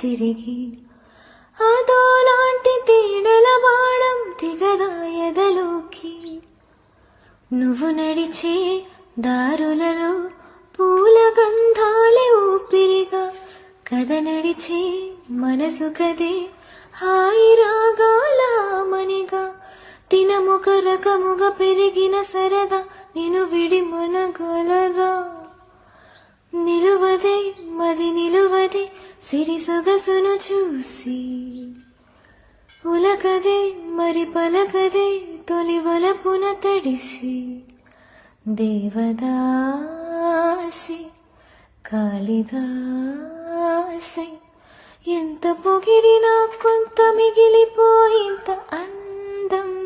తిరిగి అదోలాంటి తేనెల బాణం దిగదా ఎదలోకి. నువ్వు నడిచే దారులలో పూల గంధాలే ఊపిరిగా కథ నడిచే మనసు కదే హాయి రాగాల మనిగా. దినముక రకముగా పెరిగిన సరదా నిన్ను విడి మనగలదా. నిలువదే మది నిలువదే సిరి సొగసును చూసి ఉలకదే మరి పలకదే తొలి వలపున తడిసి. దేవదాసి కాళిదాసి ఎంత పొగిడినా కొంత మిగిలిపోయింత అందం